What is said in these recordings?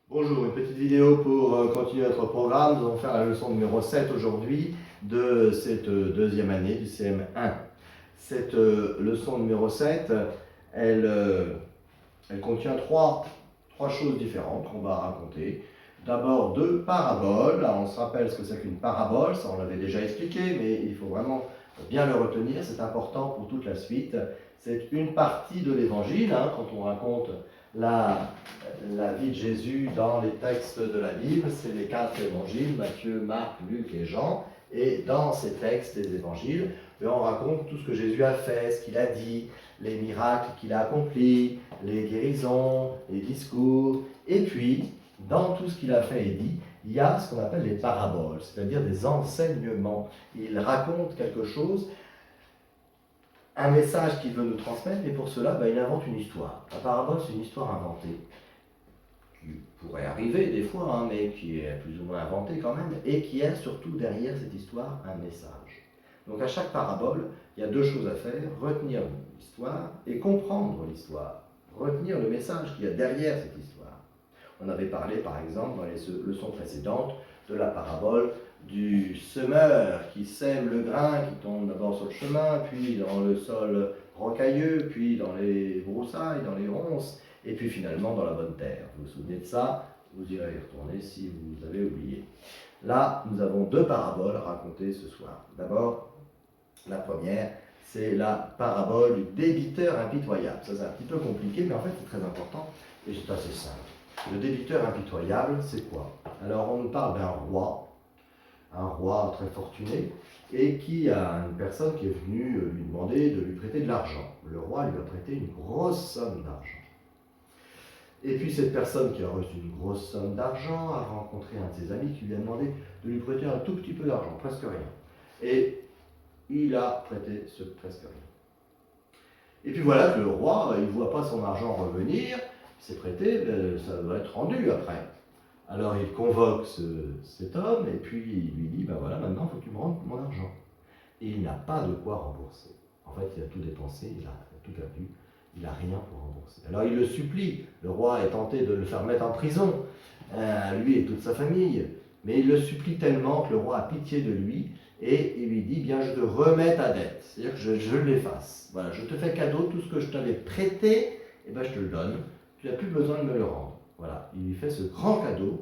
Bonjour, une petite vidéo pour continuer notre programme. Nous allons faire la leçon numéro 7 aujourd'hui de cette deuxième année du CM1. Cette leçon numéro 7, elle contient trois choses différentes qu'on va raconter. D'abord deux paraboles. Là, on se rappelle ce que c'est qu'une parabole, ça on l'avait déjà expliqué, mais il faut vraiment bien le retenir, c'est important pour toute la suite. C'est une partie de l'évangile, quand on raconte la vie de Jésus dans les textes de la Bible, c'est les 4 évangiles, Matthieu, Marc, Luc et Jean. Et dans ces textes des évangiles, on raconte tout ce que Jésus a fait, ce qu'il a dit, les miracles qu'il a accomplis, les guérisons, les discours. Et puis, dans tout ce qu'il a fait et dit, il y a ce qu'on appelle les paraboles, c'est-à-dire des enseignements. Il raconte quelque chose, un message qu'il veut nous transmettre, et pour cela, il invente une histoire. La parabole, c'est une histoire inventée, qui pourrait arriver des fois, mais qui est plus ou moins inventée quand même, et qui a surtout derrière cette histoire un message. Donc à chaque parabole, il y a deux choses à faire, retenir l'histoire et comprendre l'histoire, retenir le message qu'il y a derrière cette histoire. On avait parlé par exemple dans les leçons précédentes de la parabole du semeur qui sème le grain qui tombe d'abord sur le chemin, puis dans le sol rocailleux, puis dans les broussailles, dans les ronces, et puis finalement dans la bonne terre. Vous vous souvenez de ça? Vous irez y retourner si vous avez oublié. Là, nous avons deux paraboles racontées ce soir. D'abord, la première, c'est la parabole du débiteur impitoyable. Ça, c'est un petit peu compliqué, mais en fait, c'est très important et c'est assez simple. Le débiteur impitoyable, c'est quoi? Alors, on nous parle d'un roi, un roi très fortuné, et qui a une personne qui est venue lui demander de lui prêter de l'argent. Le roi lui a prêté une grosse somme d'argent. Et puis cette personne qui a reçu une grosse somme d'argent a rencontré un de ses amis qui lui a demandé de lui prêter un tout petit peu d'argent, presque rien. Et il a prêté ce presque rien. Et puis voilà que le roi, il ne voit pas son argent revenir, il s'est prêté, ça doit être rendu après. Alors il convoque cet homme et puis il lui dit, voilà, maintenant il faut que tu me rendes mon argent. Et il n'a pas de quoi rembourser. En fait, il a tout dépensé, il a tout perdu, il n'a rien pour rembourser. Alors il le supplie, le roi est tenté de le faire mettre en prison, lui et toute sa famille, mais il le supplie tellement que le roi a pitié de lui, et il lui dit, bien je te remets ta dette, c'est-à-dire que je l'efface. Voilà, je te fais cadeau, tout ce que je t'avais prêté, je te le donne, tu n'as plus besoin de me le rendre. Voilà, il lui fait ce grand cadeau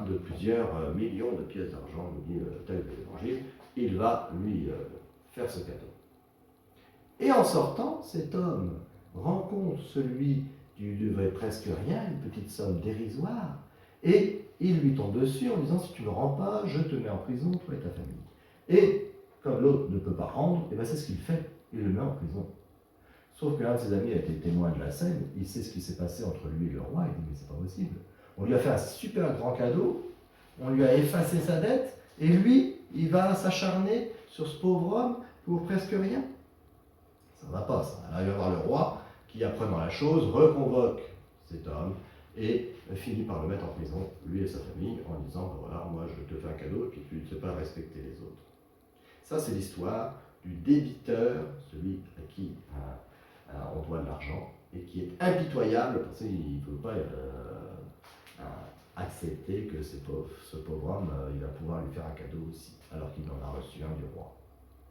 de plusieurs millions de pièces d'argent, nous dit tel l'évangile, il va lui faire ce cadeau. Et en sortant, cet homme rencontre celui qui lui devait presque rien, une petite somme dérisoire, et il lui tombe dessus en disant, si tu ne le rends pas, je te mets en prison, toi et ta famille. Et comme l'autre ne peut pas rendre, c'est ce qu'il fait, il le met en prison. Sauf qu'un de ses amis a été témoin de la scène, il sait ce qui s'est passé entre lui et le roi, il dit, mais c'est pas possible. On lui a fait un super grand cadeau, on lui a effacé sa dette, et lui, il va s'acharner sur ce pauvre homme pour presque rien. Ça ne va pas, ça. Alors il va voir le roi, qui apprenant la chose, reconvoque cet homme, et finit par le mettre en prison, lui et sa famille, en disant, voilà, moi je te fais un cadeau, et puis tu ne sais pas respecter les autres. Ça, c'est l'histoire du débiteur, celui à qui on doit de l'argent, et qui est impitoyable, parce qu'il ne peut pas accepter que ce pauvre homme, il va pouvoir lui faire un cadeau aussi, alors qu'il en a reçu un du roi,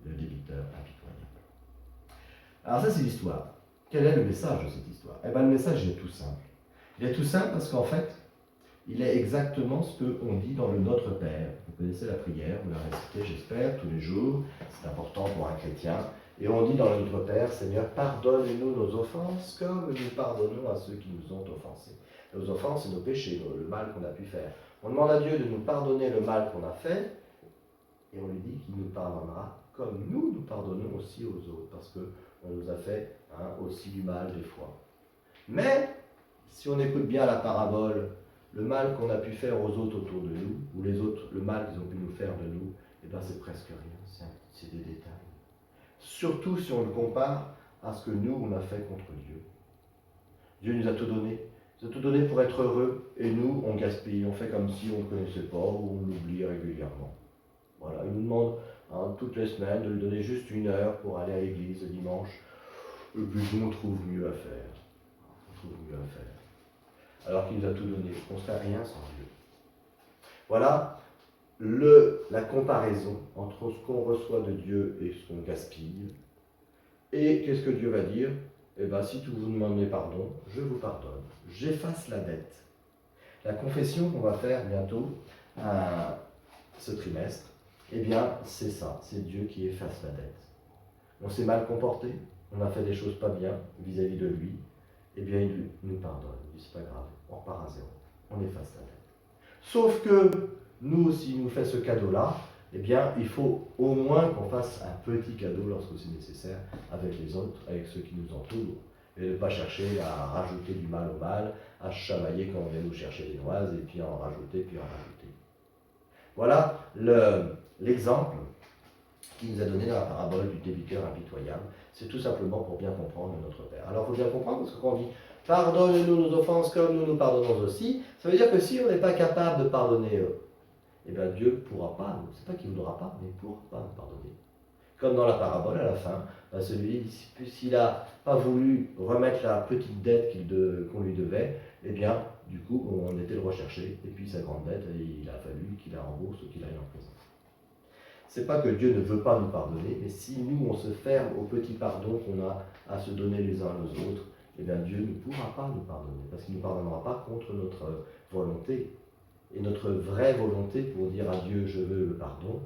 le débiteur impitoyable. Alors ça, c'est l'histoire. Quel est le message de cette histoire? Le message est tout simple. Il est tout simple parce qu'en fait, il est exactement ce qu'on dit dans le Notre Père. Vous connaissez la prière, vous la récitez, j'espère, tous les jours. C'est important pour un chrétien. Et on dit dans le Notre Père, Seigneur, pardonne-nous nos offenses comme nous pardonnons à ceux qui nous ont offensés. Nos offenses, c'est nos péchés, le mal qu'on a pu faire. On demande à Dieu de nous pardonner le mal qu'on a fait, et on lui dit qu'il nous pardonnera comme nous pardonnons aussi aux autres, parce qu'on nous a fait aussi du mal des fois. Mais, si on écoute bien la parabole, le mal qu'on a pu faire aux autres autour de nous, ou les autres, le mal qu'ils ont pu nous faire de nous, c'est presque rien, c'est des détails. Surtout si on le compare à ce que nous, on a fait contre Dieu. Dieu nous a tout donné. Il nous a tout donné pour être heureux, et nous, on gaspille, on fait comme si on ne connaissait pas, ou on l'oublie régulièrement. Voilà, il nous demande toutes les semaines de lui donner juste 1 heure pour aller à l'église le dimanche, et puis nous, on trouve mieux à faire. alors qu'il nous a tout donné, on ne serait rien sans Dieu. Voilà la comparaison entre ce qu'on reçoit de Dieu et ce qu'on gaspille. Et qu'est-ce que Dieu va dire? Eh bien, si vous me demandez pardon, je vous pardonne. J'efface la dette. La confession qu'on va faire bientôt, ce trimestre, eh bien, c'est ça, c'est Dieu qui efface la dette. On s'est mal comporté, on a fait des choses pas bien vis-à-vis de lui, eh bien, il nous pardonne. Il dit, c'est pas grave, on repart à zéro, on efface la dette. Sauf que nous, s'il nous fait ce cadeau-là, eh bien, il faut au moins qu'on fasse un petit cadeau lorsque c'est nécessaire avec les autres, avec ceux qui nous entourent, et ne pas chercher à rajouter du mal au mal, à chamailler quand on vient nous chercher des noises, et puis en rajouter, puis en rajouter. Voilà l'exemple qu'il nous a donné dans la parabole du débiteur impitoyable. C'est tout simplement pour bien comprendre notre Père. Alors, il faut bien comprendre, parce que quand on dit « pardonne-nous nos offenses comme nous nous pardonnons aussi », ça veut dire que si on n'est pas capable de pardonner eh bien Dieu ne pourra pas, c'est pas qu'il ne voudra pas, mais il ne pourra pas nous pardonner. Comme dans la parabole, à la fin, celui, s'il n'a pas voulu remettre la petite dette qu'on lui devait, eh bien, du coup, on était le rechercher, et puis sa grande dette, il a fallu qu'il la rembourse ou qu'il aille en prison. C'est pas que Dieu ne veut pas nous pardonner, mais si nous, on se ferme au petit pardon qu'on a à se donner les uns aux autres, eh bien, Dieu ne pourra pas nous pardonner, parce qu'il ne nous pardonnera pas contre notre volonté. Et notre vraie volonté pour dire à Dieu je veux le pardon,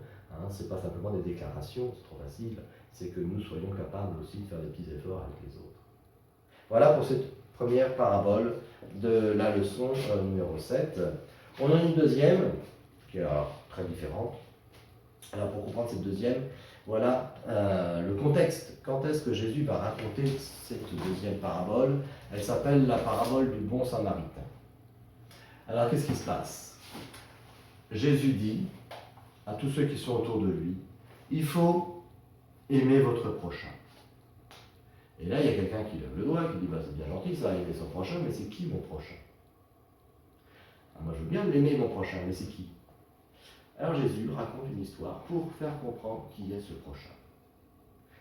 ce n'est pas simplement des déclarations, c'est trop facile, c'est que nous soyons capables aussi de faire des petits efforts avec les autres. Voilà pour cette première parabole de la leçon numéro 7. On en a une deuxième, qui est très différente. Alors pour comprendre cette deuxième, voilà le contexte. Quand est-ce que Jésus va raconter cette deuxième parabole? Elle s'appelle la parabole du bon samaritain. Alors qu'est-ce qui se passe? Jésus dit à tous ceux qui sont autour de lui, il faut aimer votre prochain. Et là, il y a quelqu'un qui lève le doigt, qui dit, c'est bien gentil ça, aimer son prochain, mais c'est qui mon prochain? Moi, je veux bien l'aimer mon prochain, mais c'est qui? Alors Jésus raconte une histoire pour faire comprendre qui est ce prochain.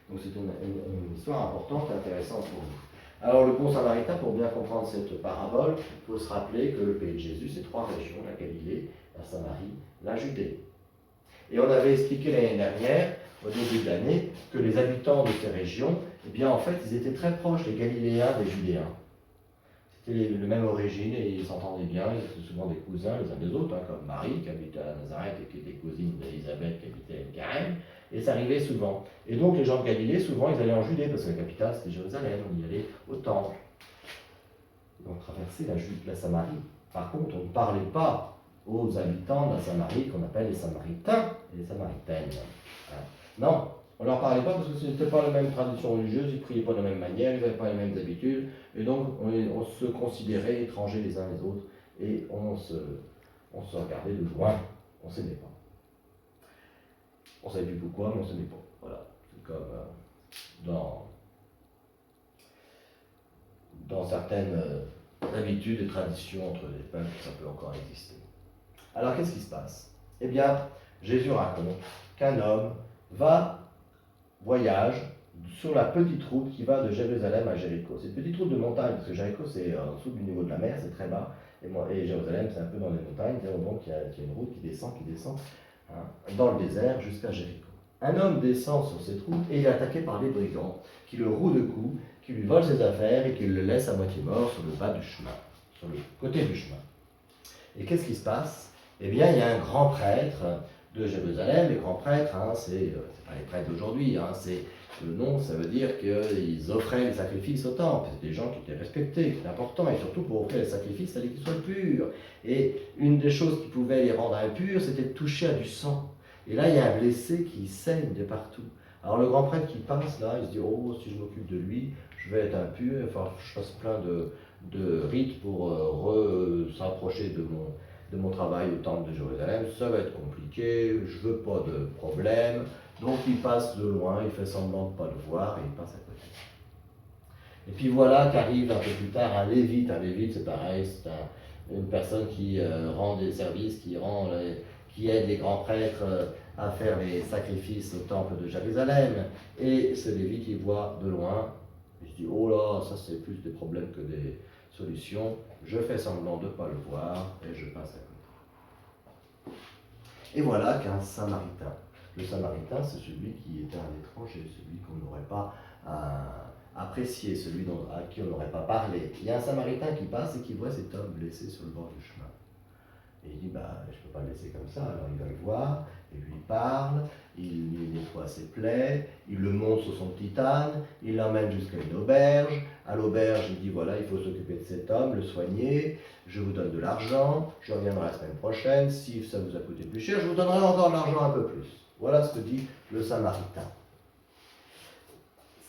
Donc c'est une histoire importante, intéressante pour nous. Alors le bon samaritain, pour bien comprendre cette parabole, il faut se rappeler que le pays de Jésus, c'est 3 régions, la Galilée, la Samarie, la Judée. Et on avait expliqué l'année dernière, au début de l'année, que les habitants de ces régions, eh bien en fait, ils étaient très proches, les Galiléens des Judéens. C'était de même origine et ils s'entendaient bien, ils étaient souvent des cousins les uns des autres, comme Marie qui habitait à Nazareth et qui était cousine d'Élisabeth qui habitait à Carême, et ça arrivait souvent. Et donc les gens de Galilée, souvent ils allaient en Judée, parce que la capitale c'était Jérusalem, on y allait au temple. On traversait la Samarie. Par contre, on ne parlait pas aux habitants de la Samarie qu'on appelle les Samaritains et les Samaritaines. Non, on ne leur parlait pas parce que ce n'était pas la même tradition religieuse, ils ne priaient pas de la même manière, ils n'avaient pas les mêmes habitudes, et donc on se considérait étrangers les uns les autres, et on se regardait de loin, on ne s'aimait pas. On ne savait plus pourquoi, mais on ne s'aimait pas. Voilà, c'est comme dans certaines habitudes et traditions entre les peuples, ça peut encore exister. Alors qu'est-ce qui se passe? Eh bien, Jésus raconte qu'un homme voyage sur la petite route qui va de Jérusalem à Jéricho. C'est une petite route de montagne, parce que Jéricho c'est en dessous du niveau de la mer, c'est très bas, et Jérusalem c'est un peu dans les montagnes, donc il y a une route qui descend dans le désert jusqu'à Jéricho. Un homme descend sur cette route et il est attaqué par des brigands qui le rouent de coups, qui lui volent ses affaires et qui le laissent à moitié mort sur le bas du chemin, sur le côté du chemin. Et qu'est-ce qui se passe? Eh bien, il y a un grand prêtre de Jérusalem. Les grands prêtres, c'est pas les prêtres d'aujourd'hui, le nom, ça veut dire qu'ils offraient les sacrifices au temple. C'était des gens qui étaient respectés, qui étaient importants, et surtout pour offrir les sacrifices, il fallait qu'ils soient purs. Et une des choses qui pouvait les rendre impurs, c'était de toucher à du sang. Et là, il y a un blessé qui saigne de partout. Alors le grand prêtre qui passe là, il se dit, oh, si je m'occupe de lui, je vais être impur, enfin, je fasse plein de rites pour s'approcher de mon travail au temple de Jérusalem, ça va être compliqué, je veux pas de problème. Donc il passe de loin, il fait semblant de ne pas le voir et il passe à côté. Et puis voilà qu'arrive un peu plus tard un lévite. Un lévite, c'est pareil, c'est une personne qui rend des services, qui aide les grands prêtres à faire les sacrifices au temple de Jérusalem. Et ce lévite, il voit de loin, il se dit, oh là, ça c'est plus des problèmes que des Solution, je fais semblant de ne pas le voir et je passe à côté. Et voilà qu'un Samaritain. Le Samaritain, c'est celui qui était un étranger, celui qu'on n'aurait pas apprécié, celui à qui on n'aurait pas parlé. Il y a un Samaritain qui passe et qui voit cet homme blessé sur le bord du chemin. Et il dit, je ne peux pas le laisser comme ça. Alors il va le voir, et lui parle, il lui nettoie ses plaies, il le monte sur son petit âne, il l'emmène jusqu'à une auberge. À l'auberge, il dit, voilà, il faut s'occuper de cet homme, le soigner, je vous donne de l'argent, je reviendrai la semaine prochaine, si ça vous a coûté plus cher, je vous donnerai encore de l'argent un peu plus. Voilà ce que dit le Samaritain.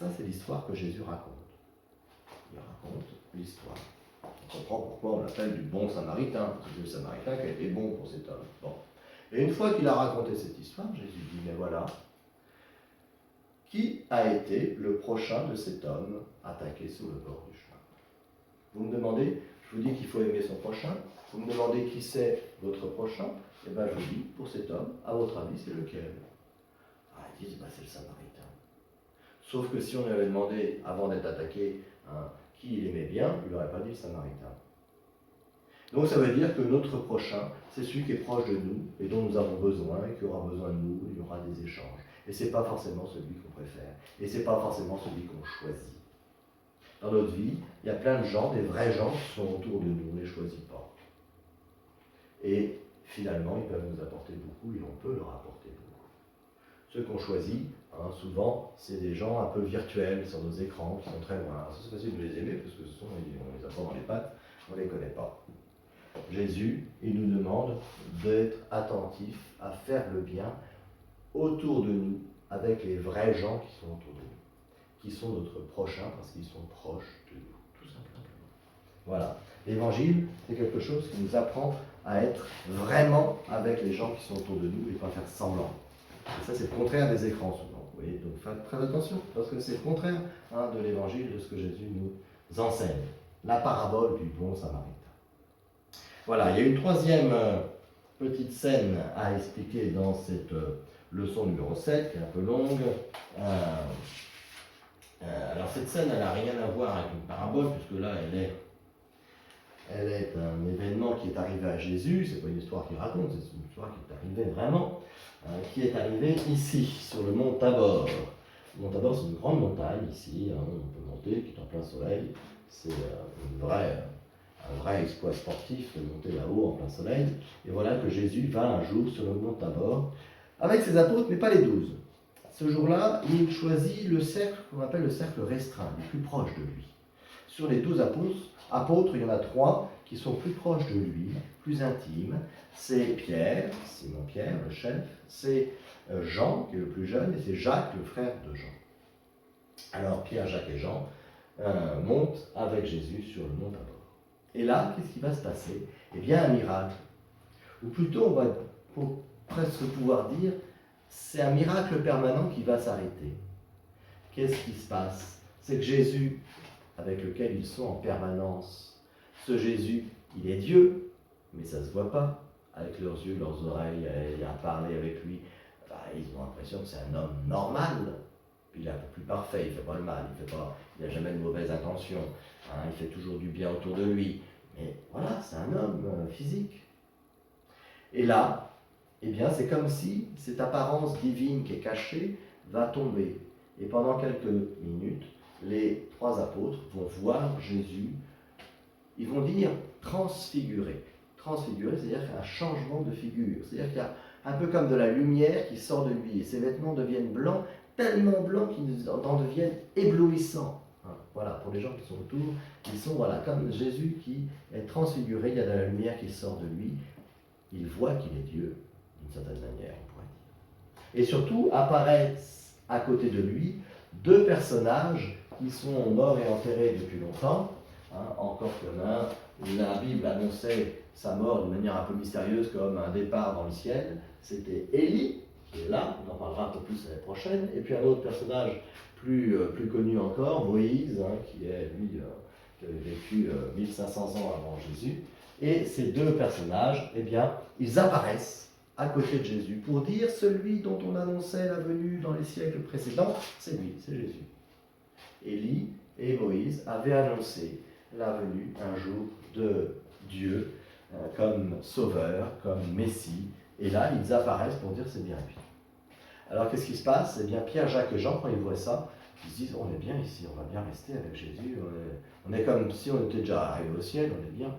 Ça, c'est l'histoire que Jésus raconte. Il raconte l'histoire. On comprend pourquoi on l'appelle du bon Samaritain. C'est le Samaritain qui a été bon pour cet homme. Bon. Et une fois qu'il a raconté cette histoire, Jésus dit, mais voilà, qui a été le prochain de cet homme attaqué sur le bord du chemin? Vous me demandez, je vous dis qu'il faut aimer son prochain. Vous me demandez qui c'est votre prochain. Eh bien, je vous dis, pour cet homme, à votre avis, c'est lequel? Ah, ils disent, c'est le Samaritain. Sauf que si on lui avait demandé, avant d'être attaqué, qui il aimait bien, il n'aurait pas dit le Samaritain. Donc ça veut dire que notre prochain, c'est celui qui est proche de nous et dont nous avons besoin et qui aura besoin de nous, il y aura des échanges. Et ce n'est pas forcément celui qu'on préfère. Et ce n'est pas forcément celui qu'on choisit. Dans notre vie, il y a plein de gens, des vrais gens qui sont autour de nous, on ne les choisit pas. Et finalement, ils peuvent nous apporter beaucoup et on peut leur apporter beaucoup. Ceux qu'on choisit, souvent, c'est des gens un peu virtuels sur nos écrans, qui sont très loin. C'est facile de les aimer parce que on les a pas dans les pattes, on ne les connaît pas. Jésus, il nous demande d'être attentifs à faire le bien autour de nous, avec les vrais gens qui sont autour de nous, qui sont notre prochain parce qu'ils sont proches de nous, tout simplement. Voilà. L'évangile, c'est quelque chose qui nous apprend à être vraiment avec les gens qui sont autour de nous et pas faire semblant. Et ça, c'est le contraire des écrans souvent. Vous voyez, donc faites très attention, parce que c'est le contraire de l'évangile, de ce que Jésus nous enseigne. La parabole du bon Samaritain. Voilà, il y a une troisième petite scène à expliquer dans cette leçon numéro 7, qui est un peu longue. Alors cette scène, elle n'a rien à voir avec une parabole, puisque là, elle est un événement qui est arrivé à Jésus, c'est pas une histoire qu'il raconte, c'est une histoire qui est arrivée vraiment, qui est arrivée ici, sur le mont Tabor. Le mont Tabor, c'est une grande montagne ici, on peut monter, qui est en plein soleil, c'est un vrai exploit sportif de monter là-haut en plein soleil. Et voilà que Jésus va un jour sur le mont Tabor avec ses apôtres, mais pas les 12. Ce jour-là, il choisit le cercle qu'on appelle le cercle restreint, les plus proches de lui. Sur les 12 apôtres, il y en a 3 qui sont plus proches de lui, plus intimes. C'est Pierre, Simon-Pierre, le chef, c'est Jean, qui est le plus jeune, et c'est Jacques, le frère de Jean. Alors Pierre, Jacques et Jean montent avec Jésus sur le mont Tabor. Et là, qu'est-ce qui va se passer? Eh bien, un miracle. Ou plutôt, on va presque pouvoir dire, c'est un miracle permanent qui va s'arrêter. Qu'est-ce qui se passe? C'est que Jésus, avec lequel ils sont en permanence, ce Jésus, il est Dieu, mais ça ne se voit pas. Avec leurs yeux, leurs oreilles, il a parlé avec lui. Ils ont l'impression que c'est un homme normal. Il est un peu plus parfait, il ne fait pas le mal, il n'a jamais de mauvaise intention, il fait toujours du bien autour de lui. Mais voilà, c'est un homme physique. Et là, eh bien, c'est comme si cette apparence divine qui est cachée va tomber. Et pendant quelques minutes, les 3 apôtres vont voir Jésus, ils vont dire transfiguré. Transfiguré, c'est-à-dire qu'il y a un changement de figure. C'est-à-dire qu'il y a un peu comme de la lumière qui sort de lui. Et ses vêtements deviennent blancs, tellement blancs qu'ils en deviennent éblouissants. Voilà, pour les gens qui sont autour, ils sont comme Jésus qui est transfiguré, il y a de la lumière qui sort de lui. Il voit qu'il est Dieu, d'une certaine manière, on pourrait dire. Et surtout, apparaissent à côté de lui 2 personnages qui sont morts et enterrés depuis longtemps. Encore qu'il y en a un où la Bible annonçait sa mort d'une manière un peu mystérieuse, comme un départ dans le ciel. C'était Élie, qui est là, on en parlera un peu plus l'année prochaine. Et puis un autre personnage plus connu encore, Moïse, qui avait vécu 1500 ans avant Jésus. Et ces 2 personnages, eh bien, ils apparaissent à côté de Jésus pour dire celui dont on annonçait la venue dans les siècles précédents, c'est lui, c'est Jésus. Élie et Moïse avaient annoncé la venue un jour de Dieu comme sauveur, comme Messie. Et là, ils apparaissent pour dire c'est bien lui. Alors qu'est-ce qui se passe? Eh bien, Pierre, Jacques et Jean, quand ils voient ça, ils se disent on est bien ici, on va bien rester avec Jésus. On est comme si on était déjà arrivé au ciel, on est bien.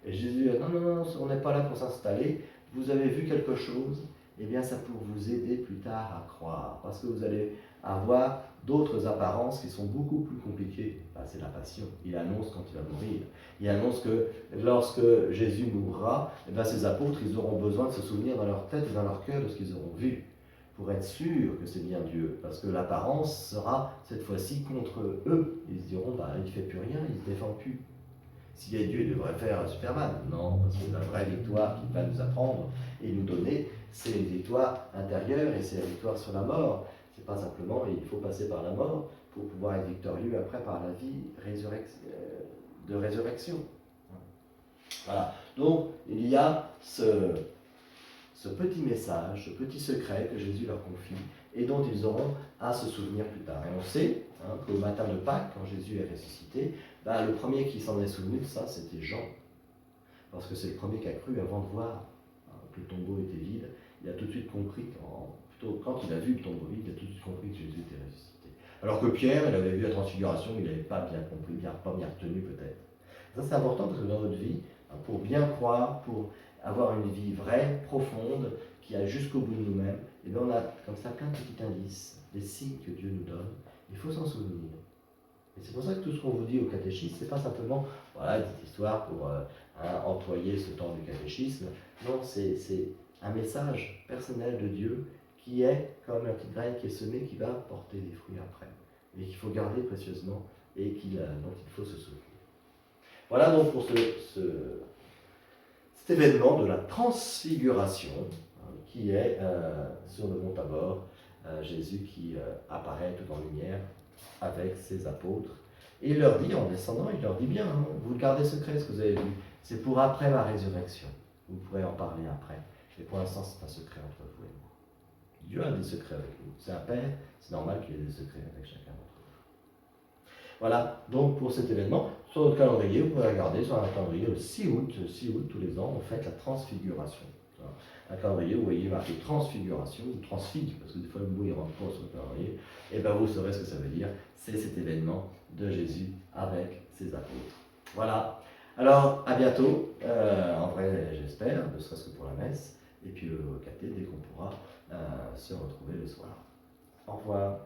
Et Jésus dit non, non, non, on n'est pas là pour s'installer. Vous avez vu quelque chose? Eh bien, ça pour vous aider plus tard à croire. Parce que vous allez avoir d'autres apparences qui sont beaucoup plus compliquées. Ben, c'est la passion. Il annonce quand il va mourir. Il annonce que lorsque Jésus mourra, eh bien, ses apôtres, ils auront besoin de se souvenir dans leur tête et dans leur cœur de ce qu'ils auront vu, pour être sûrs que c'est bien Dieu. Parce que l'apparence sera cette fois-ci contre eux. Ils se diront, bah, il ne fait plus rien, il ne se défend plus. S'il y a Dieu, il devrait faire Superman. Non, parce que la vraie victoire qu'il va nous apprendre et nous donner, c'est une victoire intérieure et c'est la victoire sur la mort. C'est pas simplement, il faut passer par la mort pour pouvoir être victorieux après par la vie de résurrection. Voilà. Donc, il y a ce petit message, ce petit secret que Jésus leur confie et dont ils auront à se souvenir plus tard. Et on sait qu'au matin de Pâques, quand Jésus est ressuscité, le premier qui s'en est souvenu de ça, c'était Jean. Parce que c'est le premier qui a cru avant de voir que le tombeau était vide. Il a tout de suite compris, quand il a vu le tombeau vide, il a tout de suite compris que Jésus était ressuscité. Alors que Pierre, il avait vu la transfiguration, il n'avait pas bien compris, pas bien retenu peut-être. Ça c'est important parce que dans notre vie, pour bien croire, pour avoir une vie vraie, profonde, qui a jusqu'au bout de nous-mêmes, et bien on a comme ça plein de petits indices, des signes que Dieu nous donne. Il faut s'en souvenir. Et c'est pour ça que tout ce qu'on vous dit au catéchisme, c'est pas simplement voilà, une petite histoire pour employer ce temps du catéchisme. Non, c'est un message personnel de Dieu qui est comme la petite graine qui est semée, qui va porter des fruits après. Et qu'il faut garder précieusement et dont il faut se souvenir. Voilà donc pour cet événement de la transfiguration qui est sur le mont Tabor, Jésus qui apparaît tout en lumière avec ses apôtres. Et il leur dit, en descendant, il leur dit bien, vous le gardez secret ce que vous avez vu, c'est pour après ma résurrection. Vous pourrez en parler après. Et pour l'instant, c'est un secret entre vous et moi. Dieu a des secrets avec nous. C'est un Père, c'est normal qu'il ait des secrets avec chacun d'entre vous. Voilà, donc pour cet événement, sur notre calendrier, vous pouvez regarder sur un calendrier le 6 août, tous les ans, on fête la transfiguration. Un calendrier où vous voyez marqué transfiguration, ou transfigue, parce que des fois le mot il rentre pas sur le calendrier, et bien vous saurez ce que ça veut dire, c'est cet événement de Jésus avec ses apôtres. Voilà, alors à bientôt, en vrai j'espère, ne serait-ce que pour la messe, et puis le caté dès qu'on pourra se retrouver le soir. Au revoir.